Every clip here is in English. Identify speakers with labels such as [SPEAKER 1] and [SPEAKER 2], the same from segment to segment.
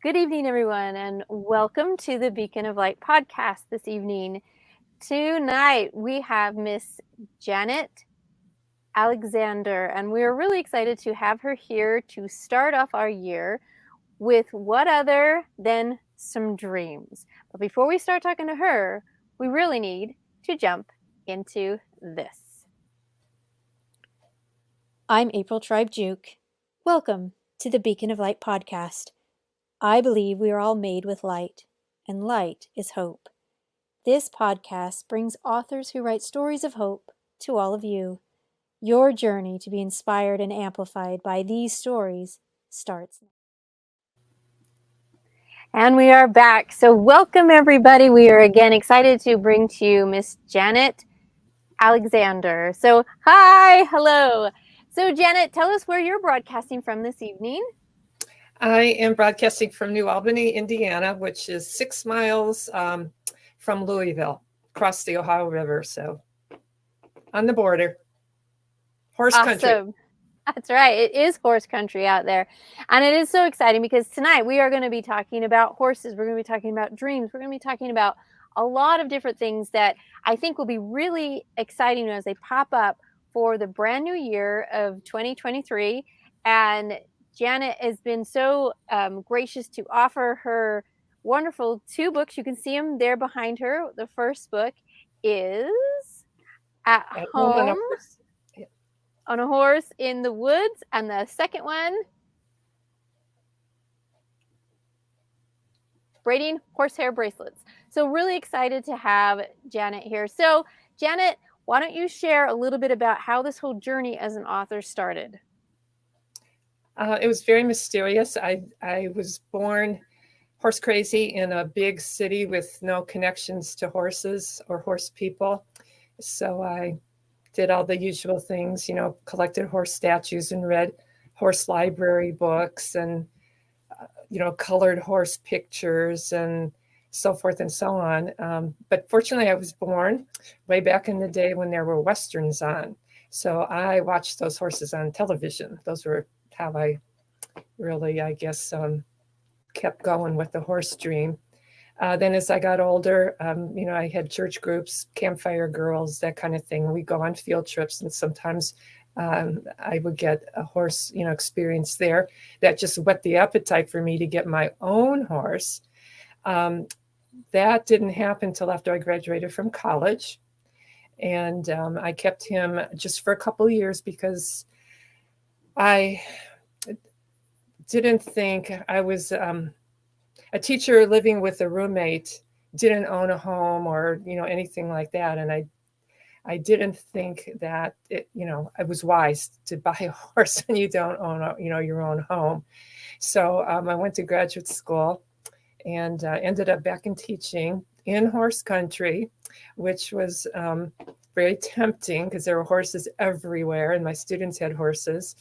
[SPEAKER 1] Good evening, everyone, and welcome to the Beacon of Light podcast this evening. Tonight, we have Miss Janet Alexander, and we are really excited to have her here to start off our year with what other than some dreams. But before we start talking to her, we really need to jump into this.
[SPEAKER 2] I'm April Tribe Juke. Welcome to the Beacon of Light podcast. I believe we are all made with light, and light is hope. This podcast brings authors who write stories of hope to all of you. Your journey to be inspired and amplified by these stories starts now.
[SPEAKER 1] And we are back. So welcome, everybody. We are again excited to bring to you Miss Janet Alexander. So hi, hello. So Janet, tell us where you're broadcasting from this evening.
[SPEAKER 3] I am broadcasting from New Albany, Indiana, which is 6 miles from Louisville, across the Ohio River. So on the border, horse country.
[SPEAKER 1] That's right. It is horse country out there. And it is so exciting because tonight we are going to be talking about horses. We're going to be talking about dreams. We're going to be talking about a lot of different things that I think will be really exciting as they pop up for the brand new year of 2023. And Janet has been so gracious to offer her wonderful 2 books. You can see them there behind her. The first book is At Home on a Horse in the Woods, and the second one, Braiding Horsehair Bracelets. So really excited to have Janet here. So Janet, why don't you share a little bit about how this whole journey as an author started?
[SPEAKER 3] It was very mysterious. I was born horse crazy in a big city with no connections to horses or horse people. So I did all the usual things, collected horse statues and read horse library books and, colored horse pictures and so forth and so on. But fortunately, I was born way back in the day when there were Westerns on. So I watched those horses on television. Those were how I really, I guess, kept going with the horse dream. Then as I got older, I had church groups, campfire girls, that kind of thing. We'd go on field trips, and sometimes I would get a horse, experience there that just whet the appetite for me to get my own horse. That didn't happen until after I graduated from college. And I kept him just for a couple of years because I didn't think I was a teacher living with a roommate, didn't own a home or, anything like that. And I didn't think that it was wise to buy a horse when you don't own, your own home. So I went to graduate school and ended up back in teaching in horse country, which was very tempting because there were horses everywhere and my students had horses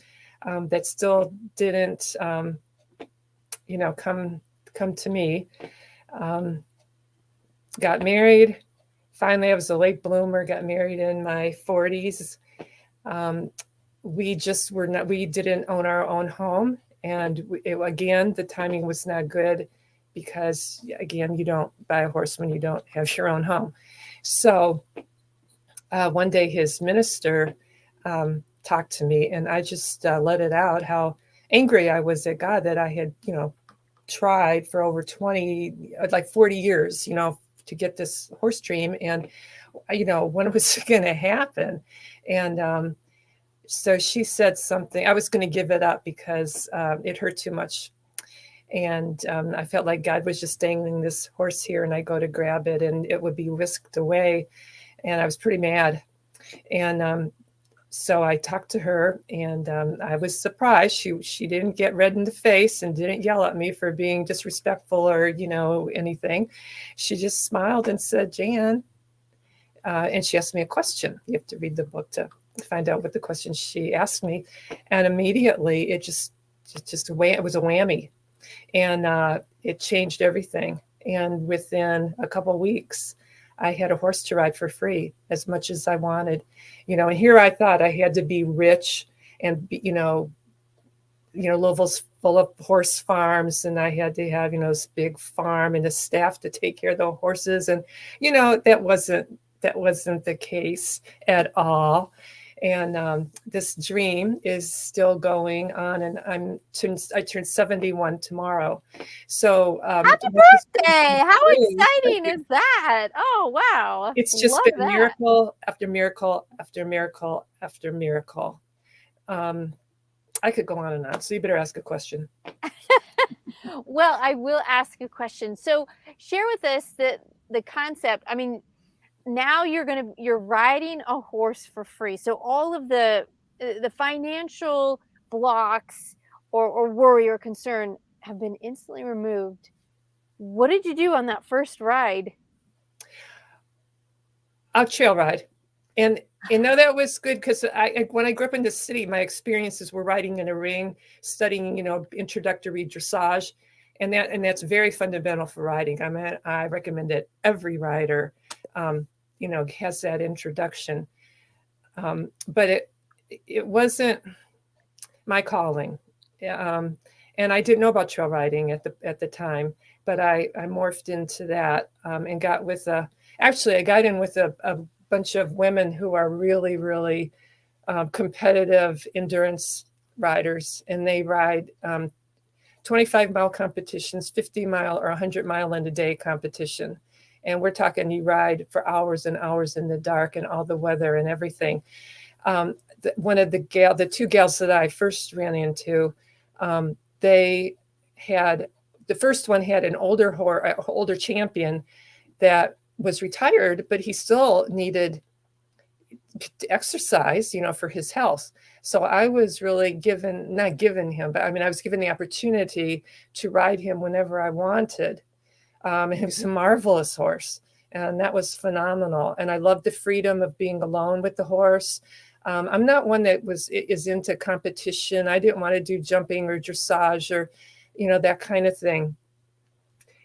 [SPEAKER 3] that still didn't, come to me. Got married. Finally, I was a late bloomer, got married in my 40s. We didn't own our own home. And again, the timing was not good because, again, you don't buy a horse when you don't have your own home. So one day his minister talked to me, and I just let it out how angry I was at God that I had, tried for over 40 years, to get this horse dream, and when it was going to happen. And so she said something. I was going to give it up because it hurt too much, and I felt like God was just dangling this horse here, and I go to grab it, and it would be whisked away, and I was pretty mad. And so I talked to her, and I was surprised. She didn't get red in the face and didn't yell at me for being disrespectful or, anything. She just smiled and said, "Jan," and she asked me a question. You have to read the book to find out what the question she asked me. And immediately it was a whammy, and it changed everything. And within a couple of weeks, I had a horse to ride for free as much as I wanted, and here I thought I had to be rich and, Louisville's full of horse farms, and I had to have, this big farm and a staff to take care of the horses. And, that wasn't the case at all. And this dream is still going on, and I turned 71 tomorrow. So
[SPEAKER 1] happy birthday! How exciting is that? Oh, wow.
[SPEAKER 3] It's just
[SPEAKER 1] Love
[SPEAKER 3] been
[SPEAKER 1] that.
[SPEAKER 3] miracle after miracle after miracle after miracle. I could go on and on, so you better ask a question.
[SPEAKER 1] Well, I will ask a question. So share with us the concept. I mean, now you're riding a horse for free. So all of the financial blocks or worry or concern have been instantly removed. What did you do on that first ride?
[SPEAKER 3] A trail ride. And that was good because when I grew up in the city, my experiences were riding in a ring, studying, introductory dressage, and that's very fundamental for riding. I mean, I recommend that every rider, has that introduction. But it wasn't my calling, and I didn't know about trail riding at the time. But I morphed into that and got with I got in with a bunch of women who are really, really competitive endurance riders, and they ride 25-mile competitions, 50-mile or 100-mile in a day competition. And we're talking you ride for hours and hours in the dark and all the weather and everything. One of the two gals that I first ran into, they had, the first one had an older champion that was retired, but he still needed to exercise, for his health. So I was really not given him, but I mean, I was given the opportunity to ride him whenever I wanted. He was a marvelous horse, and that was phenomenal. And I loved the freedom of being alone with the horse. I'm not one that is into competition. I didn't want to do jumping or dressage or, that kind of thing.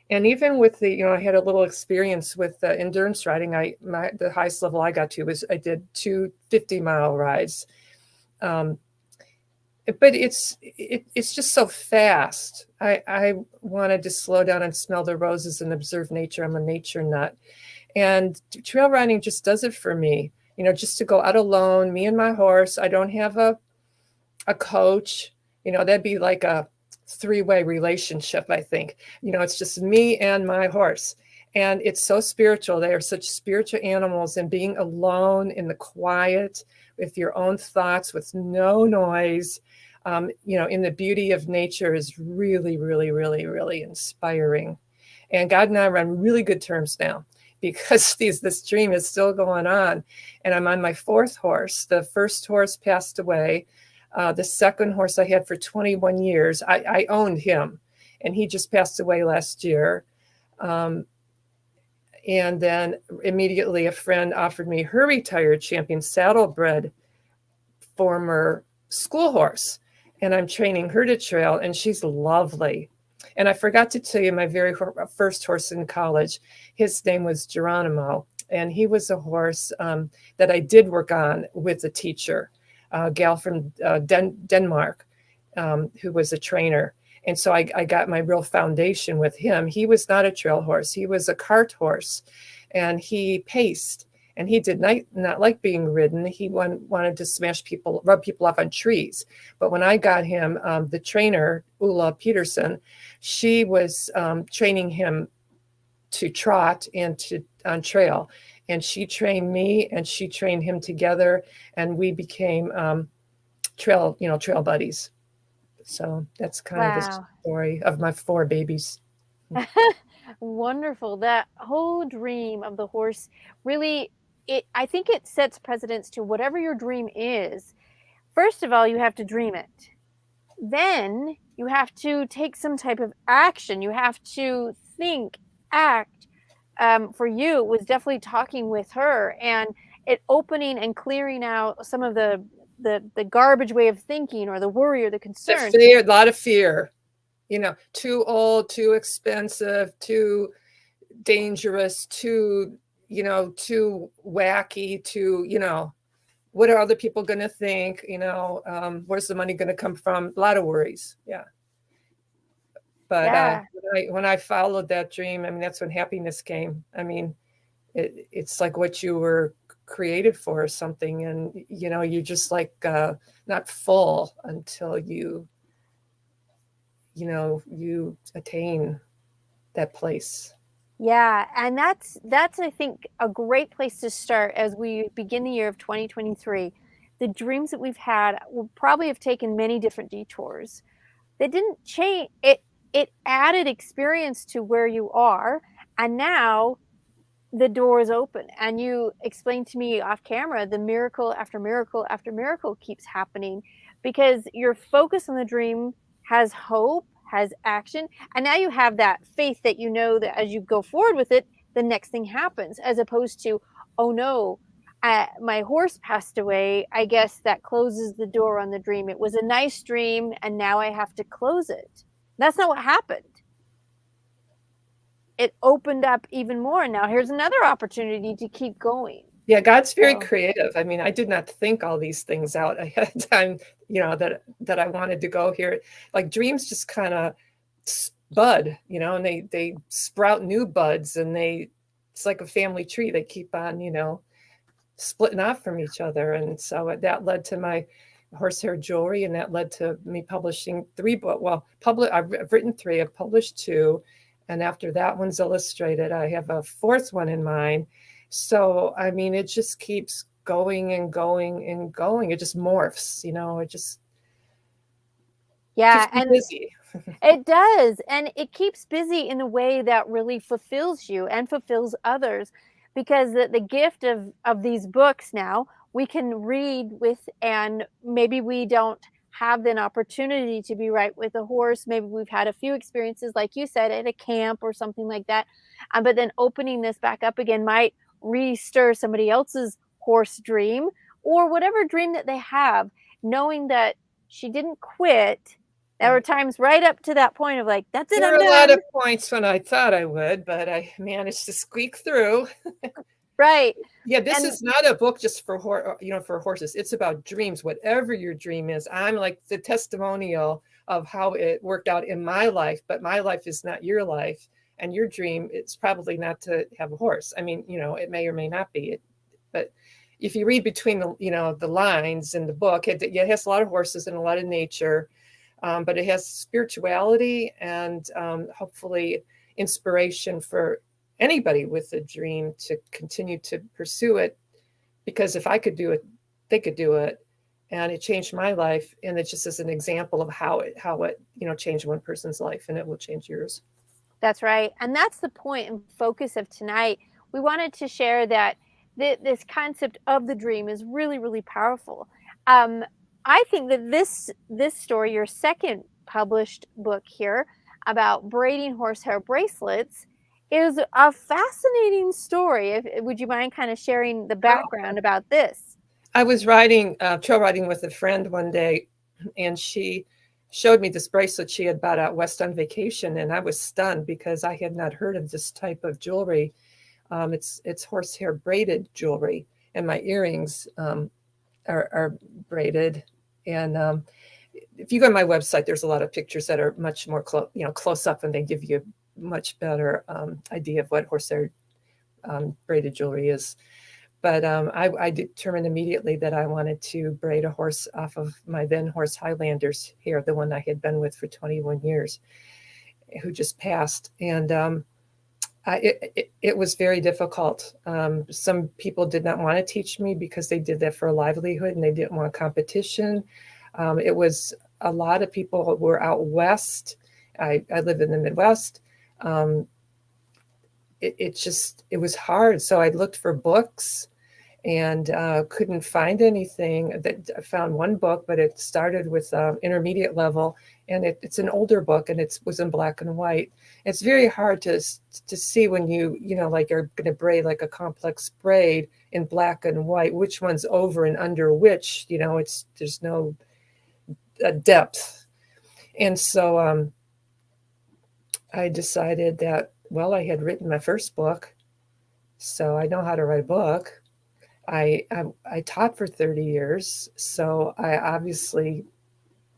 [SPEAKER 3] And even with I had a little experience with endurance riding. The highest level I got to was I did 2 50-mile rides. But it's just so fast. I wanted to slow down and smell the roses and observe nature. I'm a nature nut. And trail riding just does it for me. Just to go out alone, me and my horse. I don't have a coach. That'd be like a 3-way relationship, I think. It's just me and my horse. And it's so spiritual. They are such spiritual animals, and being alone in the quiet with your own thoughts, with no noise, in the beauty of nature is really, really, really, really inspiring. And God and I are on really good terms now because this dream is still going on. And I'm on my 4th horse. The first horse passed away. The second horse I had for 21 years, I owned him, and he just passed away last year. And then immediately a friend offered me her retired champion saddlebred former school horse, and I'm training her to trail, and she's lovely. And I forgot to tell you, my very first horse in college, his name was Geronimo, and he was a horse that I did work on with a teacher, a gal from Denmark, who was a trainer. And so I got my real foundation with him. He was not a trail horse. He was a cart horse, and he paced, and he did not like being ridden. He wanted to rub people off on trees. But when I got him, the trainer, Ulla Peterson, she was training him to trot and on trail. And she trained me, and she trained him together, and we became trail buddies. So that's kind of the story of my 4 babies.
[SPEAKER 1] Wonderful. That whole dream of the horse really, I think it sets precedence to whatever your dream is. First of all, you have to dream it. Then you have to take some type of action. You have to think, act. For you, it was definitely talking with her and it opening and clearing out some of the garbage way of thinking or the worry or the concern.
[SPEAKER 3] A lot of fear, too old, too expensive, too dangerous, too wacky, too, what are other people going to think? Where's the money going to come from? A lot of worries. Yeah. But
[SPEAKER 1] Yeah.
[SPEAKER 3] when I followed that dream, I mean, that's when happiness came. I mean, it's like what you were created for or something. And, you're just like not full until you attain that place.
[SPEAKER 1] Yeah, and that's I think a great place to start as we begin the year of 2023. The dreams that we've had will probably have taken many different detours. They didn't change it. It added experience to where you are, and now the door is open. And you explained to me off camera the miracle after miracle after miracle keeps happening because your focus on the dream has hope, has action, and now you have that faith that you know that as you go forward with it, the next thing happens, as opposed to, oh no, my horse passed away. I guess that closes the door on the dream. It was a nice dream, and now I have to close it. That's not what happened. It opened up even more. Now here's another opportunity to keep going.
[SPEAKER 3] Yeah, God's very creative. I mean, I did not think all these things out ahead of time, that I wanted to go here. Like dreams just kind of bud, and they sprout new buds, and it's like a family tree. They keep on, splitting off from each other. And so that led to my horsehair jewelry, and that led to me publishing 3 books. Well, I've written 3, I've published 2. And after that one's illustrated, I have a 4th one in mind. So, I mean, it just keeps going and going and going. It just morphs, it just keeps me busy.
[SPEAKER 1] It does. And it keeps busy in a way that really fulfills you and fulfills others, because the gift of these books now we can read with, and maybe we don't have an opportunity to be right with a horse. Maybe we've had a few experiences, like you said, at a camp or something like that. But then opening this back up again might re-stir somebody else's horse dream or whatever dream that they have, knowing that she didn't quit. There were times right up to that point of like, that's it,
[SPEAKER 3] There
[SPEAKER 1] I'm
[SPEAKER 3] were a lot
[SPEAKER 1] done.
[SPEAKER 3] of points when I thought I would, but I managed to squeak through.
[SPEAKER 1] Right.
[SPEAKER 3] Yeah, this
[SPEAKER 1] And
[SPEAKER 3] is not a book just for for horses. It's about dreams, whatever your dream is. I'm like the testimonial of how it worked out in my life, but my life is not your life, and your dream it's probably not to have a horse. I mean, it may or may not be. But if you read between the lines in the book, it has a lot of horses and a lot of nature, but it has spirituality and hopefully inspiration for anybody with a dream to continue to pursue it, because if I could do it, they could do it. And it changed my life. And it just is an example of how it changed one person's life, and it will change yours.
[SPEAKER 1] that's right. And that's the point and focus of tonight. We wanted to share that this concept of the dream is really, really powerful. I think that this story, your second published book here about braiding horsehair bracelets, is a fascinating story. Would you mind kind of sharing the background about this?
[SPEAKER 3] I was trail riding with a friend one day, and she showed me this bracelet she had bought out west on vacation, and I was stunned because I had not heard of this type of jewelry. It's horsehair braided jewelry, and my earrings are braided. And if you go to my website, there's a lot of pictures that are much more close up, and they give you a much better idea of what horsehair braided jewelry is. But I determined immediately that I wanted to braid a horse off of my then horse Highlander's hair, the one I had been with for 21 years, who just passed. And it was very difficult. Some people did not want to teach me because they did that for a livelihood and they didn't want competition. It was a lot of people who were out west. I live in the Midwest. It was hard. So I looked for books and couldn't find anything. I found one book, but it started with intermediate level, and it's an older book, and it was in black and white. It's very hard to see when like you're going to braid like a complex braid in black and white, which one's over and under which. There's no depth. And so I decided that, well, I had written my first book, so I know how to write a book. I taught for 30 years, so I obviously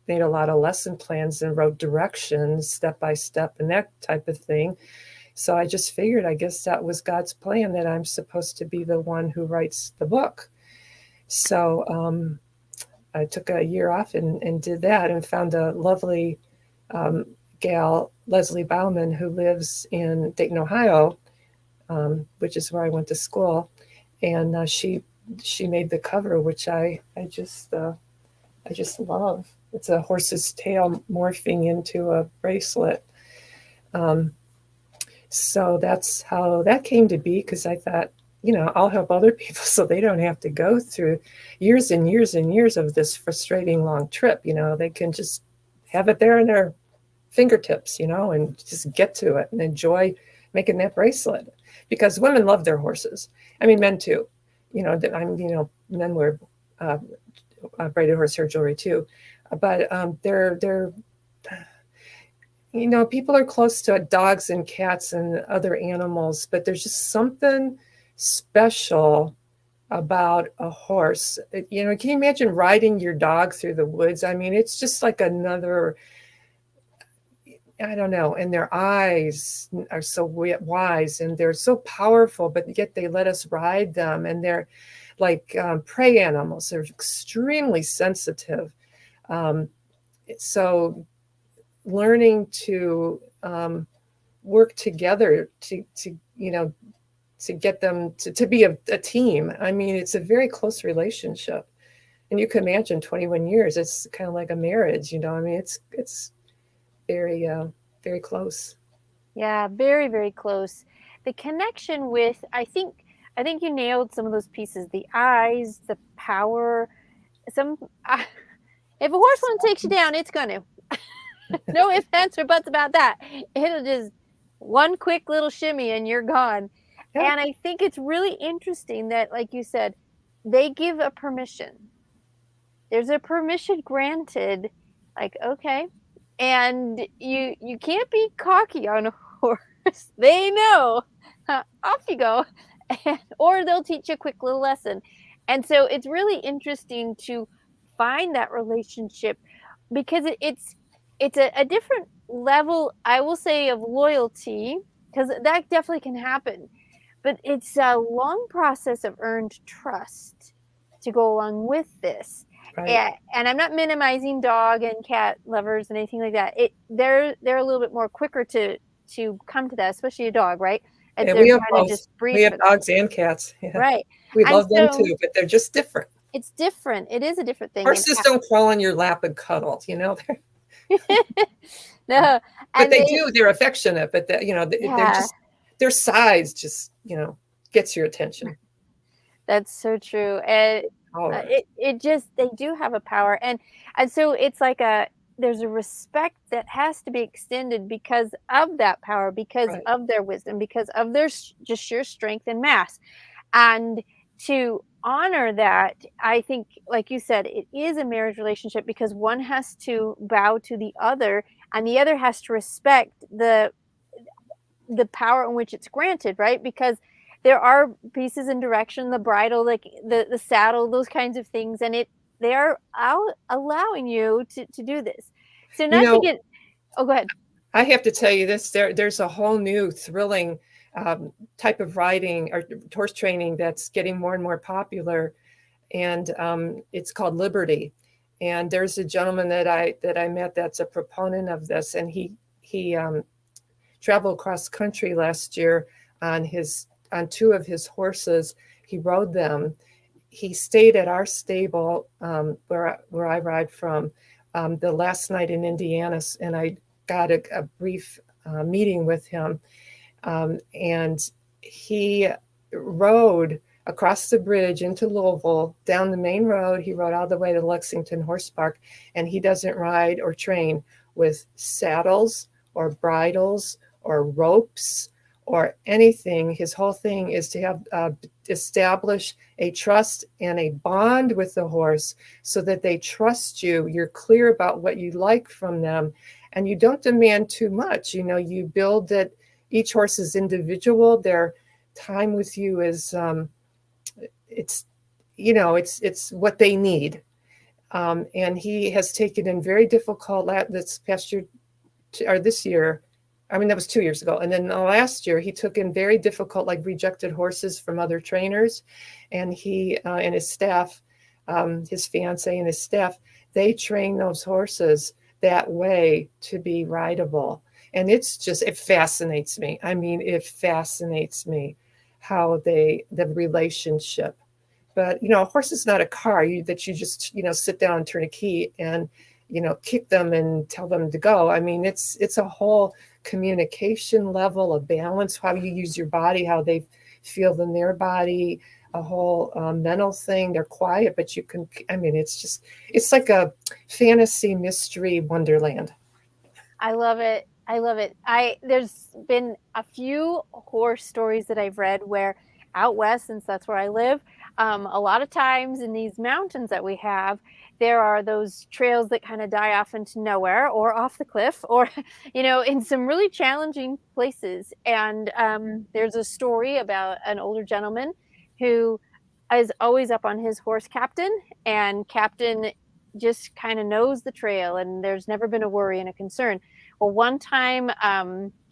[SPEAKER 3] made a lot of lesson plans and wrote directions step by step and that type of thing. So I just figured, I guess that was God's plan, that I'm supposed to be the one who writes the book. So I took a year off and did that, and found a lovely um, gal, Leslie Bauman, who lives in Dayton, Ohio, which is where I went to school. And she made the cover, which I just love. It's a horse's tail morphing into a bracelet. Um, so that's how that came to be, because I thought, I'll help other people so they don't have to go through years and years and years of this frustrating long trip. They can just have it there in their fingertips, and just get to it and enjoy making that bracelet. Because women love their horses. I mean, men too. Men wear braided horsehair jewelry too, but they're people are close to dogs and cats and other animals, but there's just something special about a horse. Can you imagine riding your dog through the woods? I mean, it's just like another, I don't know. And their eyes are so wise, and they're so powerful, but yet they let us ride them. And they're like prey animals. They're extremely sensitive. So learning to work together to get them to be a team. I mean, it's a very close relationship. And you can imagine 21 years, it's kind of like a marriage, I mean, it's very, very close.
[SPEAKER 1] Yeah, very, very close. The connection with, I think you nailed some of those pieces. The eyes, the power. If a horse one takes you down, it's gonna. No ifs, ands, or buts about that. It'll just one quick little shimmy and you're gone.
[SPEAKER 3] Yeah.
[SPEAKER 1] And I think it's really interesting that, like you said, they give a permission. There's a permission granted, like, okay. And you can't be cocky on a horse. They know. Off you go. Or they'll teach you a quick little lesson. And so it's really interesting to find that relationship, because it's a different level, I will say, of loyalty, because that definitely can happen. But it's a long process of earned trust to go along with this.
[SPEAKER 3] Right.
[SPEAKER 1] And I'm not minimizing dog and cat lovers and anything like that. They're a little bit more quicker to come to that, especially a dog, right?
[SPEAKER 3] And
[SPEAKER 1] They're
[SPEAKER 3] we have
[SPEAKER 1] trying
[SPEAKER 3] both.
[SPEAKER 1] to just breathe
[SPEAKER 3] We have
[SPEAKER 1] for them.
[SPEAKER 3] dogs and cats. Yeah.
[SPEAKER 1] Right.
[SPEAKER 3] We
[SPEAKER 1] And
[SPEAKER 3] love them
[SPEAKER 1] so
[SPEAKER 3] too, but they're just different.
[SPEAKER 1] it's different. It is a different thing.
[SPEAKER 3] Horses don't crawl in your lap and cuddle,
[SPEAKER 1] No,
[SPEAKER 3] but
[SPEAKER 1] and
[SPEAKER 3] they do. They're affectionate, but they're
[SPEAKER 1] yeah,
[SPEAKER 3] just, their size just gets your attention.
[SPEAKER 1] that's so true. And
[SPEAKER 3] Right.
[SPEAKER 1] it just, they do have a power, and so it's like there's a respect that has to be extended because of that power, because
[SPEAKER 3] Right.
[SPEAKER 1] of their wisdom, because of their just sheer strength and mass. And to honor that, I think, like you said, it is a marriage relationship, because one has to bow to the other, and the other has to respect the power in which it's granted, right? Because there are pieces and direction, the bridle, like the saddle, those kinds of things, and they are allowing you to do this. So
[SPEAKER 3] You
[SPEAKER 1] not to
[SPEAKER 3] know,
[SPEAKER 1] get, oh, go ahead.
[SPEAKER 3] I have to tell you this, there's a whole new thrilling type of riding or horse training that's getting more and more popular. And it's called Liberty. And there's a gentleman that I met that's a proponent of this. And he traveled cross country last year on two of his horses. He rode them. He stayed at our stable where I ride from the last night in Indiana, and I got a brief meeting with him. And he rode across the bridge into Louisville, down the main road. He rode all the way to Lexington Horse Park, and he doesn't ride or train with saddles or bridles or ropes or anything. His whole thing is to have establish a trust and a bond with the horse so that they trust you. You're clear about what you like from them, and you don't demand too much. You build it. Each horse is individual. Their time with you is it's what they need. And he has taken in very difficult this past year or this year. I mean, that was 2 years ago. And then the last year, he took in very difficult, like rejected horses from other trainers, and he and his staff, his fiance and his staff, they train those horses that way to be rideable. And it fascinates me. I mean, it fascinates me how the relationship. But, a horse is not a car that you just, sit down and turn a key and, kick them and tell them to go. I mean, it's a whole communication level, a balance, how you use your body, how they feel in their body, a whole mental thing. They're quiet, but it's like a fantasy mystery wonderland.
[SPEAKER 1] I love it. I love it. There's been a few horse stories that I've read where out west, since that's where I live, a lot of times in these mountains that we have, there are those trails that kind of die off into nowhere or off the cliff or, in some really challenging places. And there's a story about an older gentleman who is always up on his horse Captain, and Captain just kind of knows the trail, and there's never been a worry and a concern. Well, one time,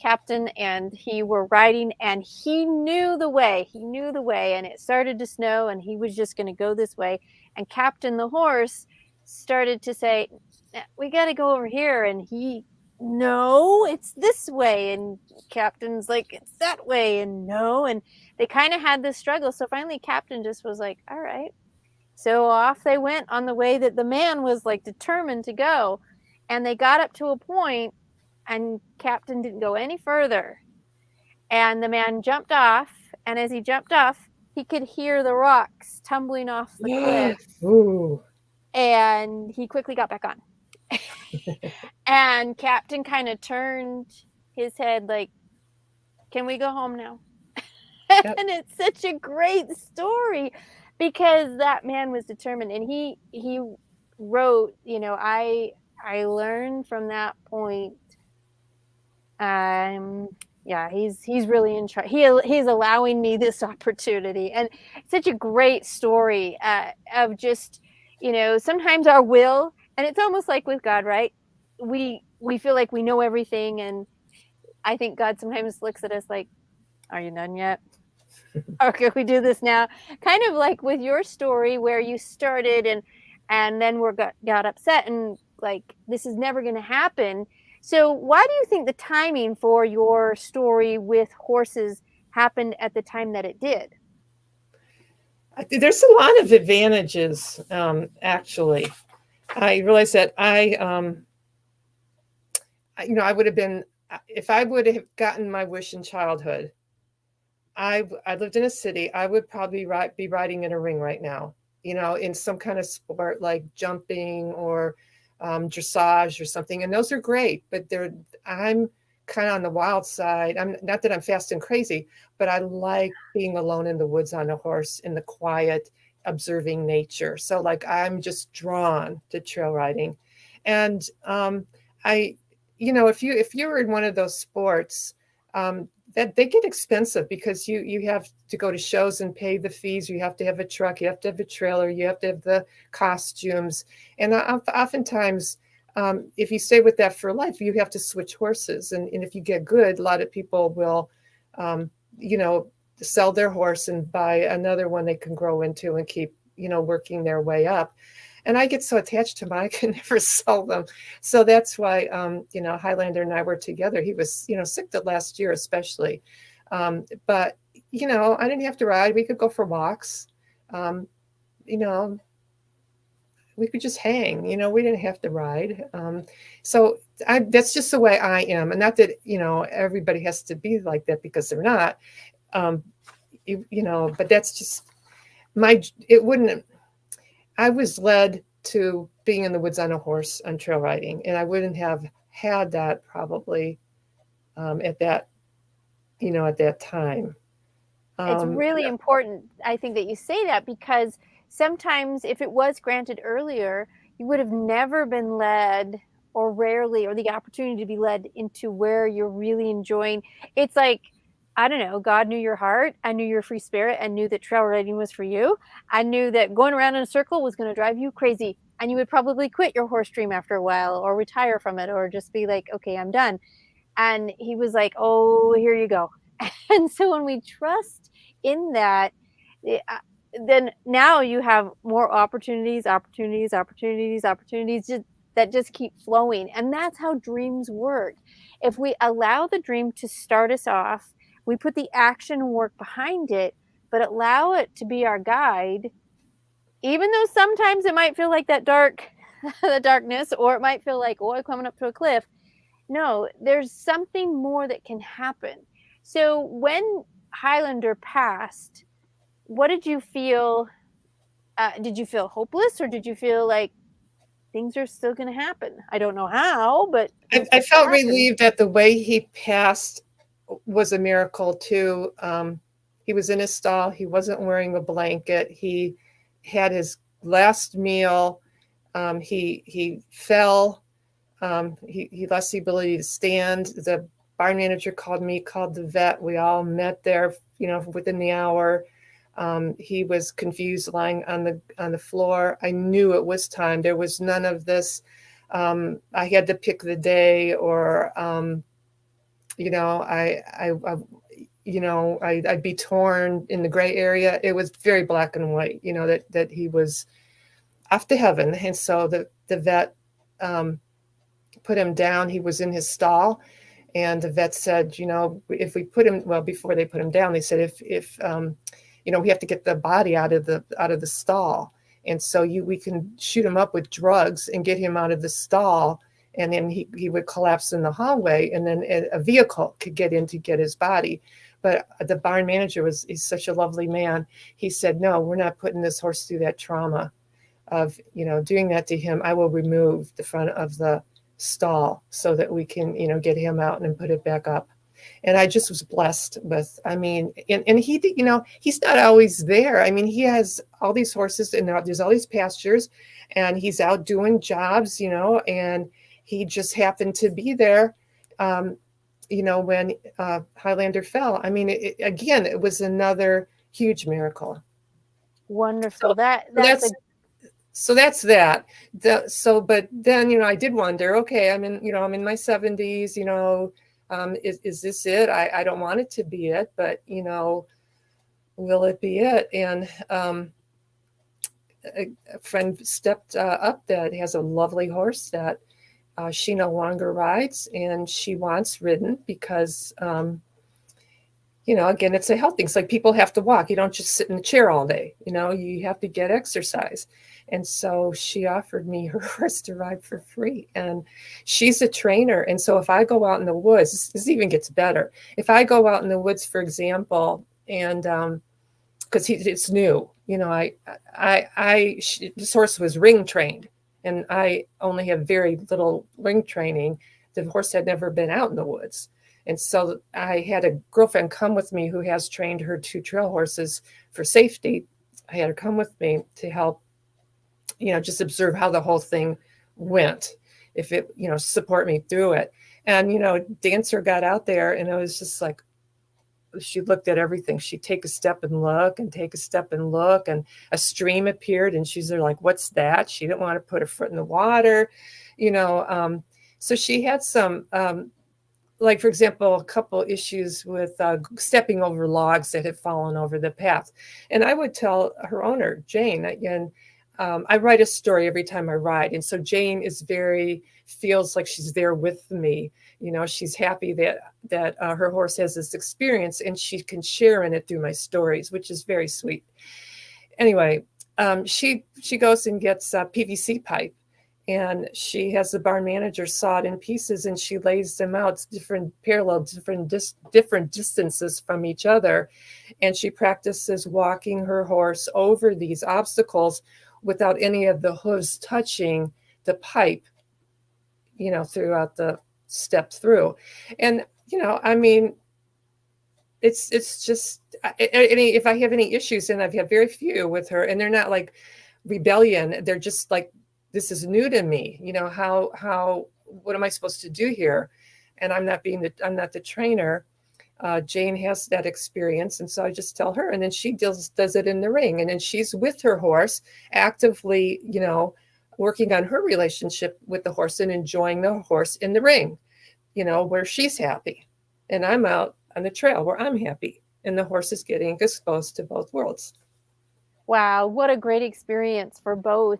[SPEAKER 1] Captain and he were riding, and he knew the way. He knew the way, and it started to snow, and he was just going to go this way. And Captain, the horse, started to say, "We got to go over here." And he, "No, it's this way." And Captain's like, "It's that way." And no. And they kind of had this struggle. So finally, Captain just was like, "All right." So off they went on the way that the man was like determined to go. And they got up to a point, and Captain didn't go any further. And the man jumped off. And as he jumped off, he could hear the rocks tumbling off the cliff.
[SPEAKER 3] Ooh.
[SPEAKER 1] And he quickly got back on. And Captain kind of turned his head like, "Can we go home now?" Yep. And it's such a great story because that man was determined, and he wrote, I learned from that point. Yeah, he's really in charge. He's allowing me this opportunity, and such a great story of just, sometimes our will, and it's almost like with God, right? We feel like we know everything, and I think God sometimes looks at us like, "Are you done yet? Or can we do this now?" Kind of like with your story where you started and then got upset and like, this is never going to happen. So why do you think the timing for your story with horses happened at the time that it did?
[SPEAKER 3] There's a lot of advantages, actually. I realized that I would have been, if I would have gotten my wish in childhood, I lived in a city, I would probably be riding in a ring right now, in some kind of sport like jumping or dressage or something. And those are great, but I'm kind of on the wild side. I'm not that I'm fast and crazy, but I like being alone in the woods on a horse in the quiet, observing nature. So like, I'm just drawn to trail riding. And if you're in one of those sports, that they get expensive because you have to go to shows and pay the fees. You have to have a truck, you have to have a trailer, you have to have the costumes. And oftentimes, if you stay with that for life, you have to switch horses. And if you get good, a lot of people will, sell their horse and buy another one they can grow into and keep, working their way up. And I get so attached to mine, I can never sell them. So that's why, Highlander and I were together. He was, sick the last year, especially. But, I didn't have to ride. We could go for walks. We could just hang, we didn't have to ride. So that's just the way I am. And not that, everybody has to be like that, because they're not, but that's just I was led to being in the woods on a horse on trail riding, and I wouldn't have had that probably at that time.
[SPEAKER 1] It's really important, I think, that you say that, because sometimes if it was granted earlier, you would have never been led, or rarely, or the opportunity to be led into where you're really enjoying. It's like I don't know, God knew your heart and knew your free spirit and knew that trail riding was for you and knew that going around in a circle was going to drive you crazy. And you would probably quit your horse dream after a while or retire from it or just be like, okay, I'm done. And he was like, oh, here you go. And so when we trust in that, eh, uh, then now you have more opportunities that just keep flowing. And that's how dreams work. If we allow the dream to start us off, we put the action work behind it, but allow it to be our guide, even though sometimes it might feel like that the darkness, or it might feel like, oh, I'm coming up to a cliff. No, there's something more that can happen. So when Highlander passed, what did you feel? Did you feel hopeless, or did you feel like things are still going to happen? I don't know how, but
[SPEAKER 3] I felt relieved that the way he passed was a miracle too. He was in his stall. He wasn't wearing a blanket. He had his last meal. He fell. He lost the ability to stand. The barn manager called me, called the vet. We all met there, within the hour. He was confused, lying on the floor. I knew it was time. There was none of this. I had to pick the day, or I'd be torn in the gray area. It was very black and white. That he was off to heaven, and so the vet put him down. He was in his stall, and the vet said, if we put him, well, before they put him down, they said if we have to get the body out of the stall, and so we can shoot him up with drugs and get him out of the stall, and then he would collapse in the hallway, and then a vehicle could get in to get his body. But the barn manager he's such a lovely man. He said, no, we're not putting this horse through that trauma of doing that to him. I will remove the front of the stall so that we can get him out and put it back up. And I just was blessed with, and he he's not always there. He has all these horses, and there's all these pastures, and he's out doing jobs, and he just happened to be there when Highlander fell. It was another huge miracle.
[SPEAKER 1] Wonderful.
[SPEAKER 3] So that's that. But then, I did wonder, okay, I'm in my 70s, is this it? I don't want it to be it, but, will it be it? And a friend stepped up that has a lovely horse that she no longer rides, and she wants ridden because, again, it's a health thing. It's like people have to walk. You don't just sit in the chair all day. You have to get exercise. And so she offered me her horse to ride for free. And she's a trainer. And so if I go out in the woods, this even gets better. If I go out in the woods, for example, and because it's new, this horse was ring trained, and I only have very little ring training. The horse had never been out in the woods. And so I had a girlfriend come with me who has trained her 2 trail horses for safety. I had her come with me to help, just observe how the whole thing went, if it, support me through it. And, Dancer got out there, and it was just like, she looked at everything. She'd take a step and look, and take a step and look, and a stream appeared, and she's there like, what's that? She didn't want to put her foot in the water, so she had some, like, for example, a couple issues with stepping over logs that had fallen over the path. And I would tell her owner, Jane, again, I write a story every time I ride. And so Jane feels like she's there with me. She's happy that her horse has this experience, and she can share in it through my stories, which is very sweet. Anyway, she goes and gets a PVC pipe, and she has the barn manager saw it in pieces, and she lays them out different distances from each other. And she practices walking her horse over these obstacles without any of the hooves touching the pipe, throughout the step through. And, it's just, if I have any issues, and I've had very few with her, and they're not like rebellion, they're just like, this is new to me. What am I supposed to do here? And I'm not the trainer. Jane has that experience, and so I just tell her, and then she does it in the ring, and then she's with her horse, actively, working on her relationship with the horse and enjoying the horse in the ring, where she's happy, and I'm out on the trail where I'm happy, and the horse is getting exposed to both worlds.
[SPEAKER 1] Wow, what a great experience for both.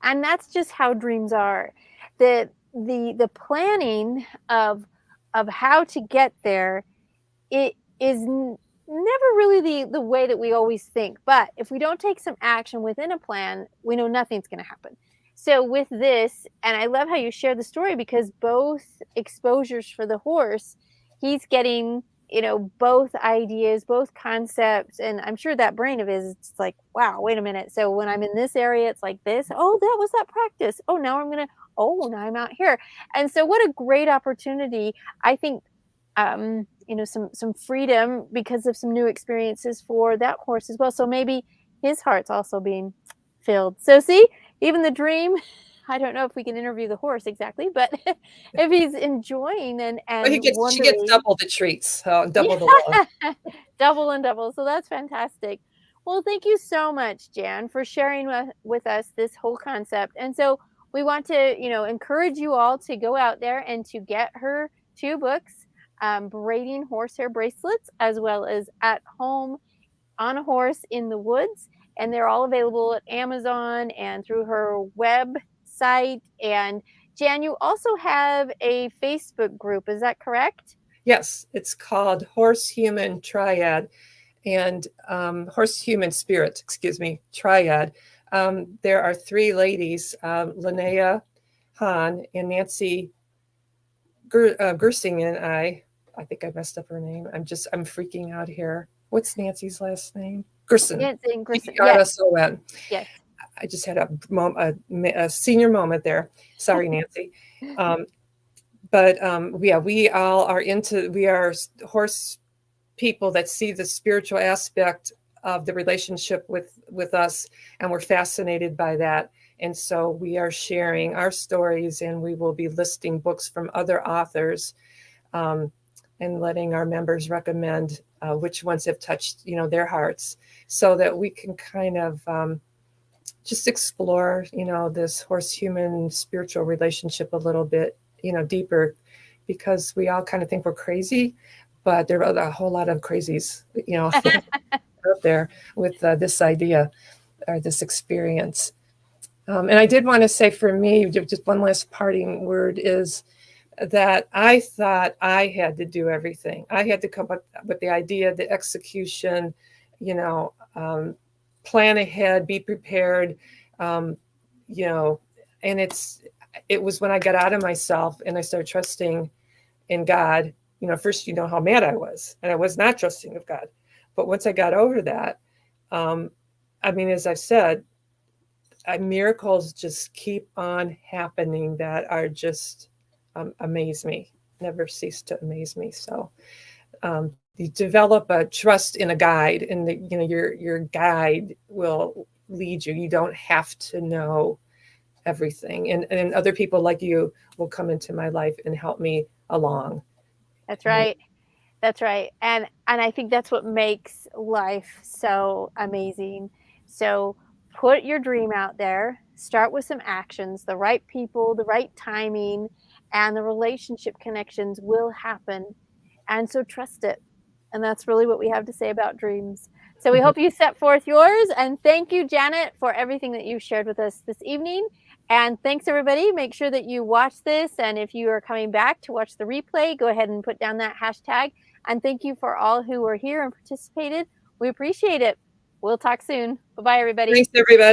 [SPEAKER 1] And that's just how dreams are. The planning of how to get there, it is never really the way that we always think. But if we don't take some action within a plan, we know nothing's going to happen. So with this, and I love how you share the story, because both exposures for the horse, he's getting, both ideas, both concepts. And I'm sure that brain of his, it's like, wow, wait a minute. So when I'm in this area, it's like this. Oh, that was that practice. Oh, now now I'm out here. And so what a great opportunity. I think, some freedom because of some new experiences for that horse as well. So maybe his heart's also being filled. So see, even the dream, I don't know if we can interview the horse exactly, but if he's enjoying and
[SPEAKER 3] She gets
[SPEAKER 1] wondering,
[SPEAKER 3] double the treats, double the love.
[SPEAKER 1] double and double. So that's fantastic. Well, thank you so much, Jan, for sharing with us this whole concept. And so we want to, encourage you all to go out there and to get her 2 books, Braiding Horsehair Bracelets, as well as At Home on a Horse in the Woods. And they're all available at Amazon and through her website. And Jan, you also have a Facebook group. Is that correct?
[SPEAKER 3] Yes, it's called Horse Human Triad, and Horse Human Spirit, Triad. There are 3 ladies, Linnea Hahn and Nancy Gersing, and I think I messed up her name. I'm freaking out here. What's Nancy's last name? Gerson.
[SPEAKER 1] Nancy Gerson.
[SPEAKER 3] G-R-S-O-N.
[SPEAKER 1] Yes.
[SPEAKER 3] I just had a senior moment there. Sorry, Nancy. But we all are we are horse people that see the spiritual aspect of the relationship with us, and we're fascinated by that. And so we are sharing our stories, and we will be listing books from other authors, and letting our members recommend which ones have touched, their hearts, so that we can kind of just explore, this horse-human spiritual relationship a little bit, deeper, because we all kind of think we're crazy, but there are a whole lot of crazies, out there with this idea or this experience. And I did want to say, for me, just one last parting word is that I thought I had to do everything. I had to come up with the idea, the execution, plan ahead, be prepared, and it was when I got out of myself and I started trusting in God. First, how mad I was, and I was not trusting of God. But once I got over that, as I've said, miracles just keep on happening that are just amaze me, never cease to amaze me. So you develop a trust in a guide, and your guide will lead you. You don't have to know everything, and other people like you will come into my life and help me along.
[SPEAKER 1] That's right. That's right. And I think that's what makes life so amazing. So put your dream out there, start with some actions, the right people, the right timing, and the relationship connections will happen. And so trust it. And that's really what we have to say about dreams. So we hope you set forth yours. And thank you, Janet, for everything that you shared with us this evening. And thanks, everybody. Make sure that you watch this. And if you are coming back to watch the replay, go ahead and put down that hashtag. And thank you for all who were here and participated. We appreciate it. We'll talk soon. Bye-bye, everybody.
[SPEAKER 3] Thanks, everybody.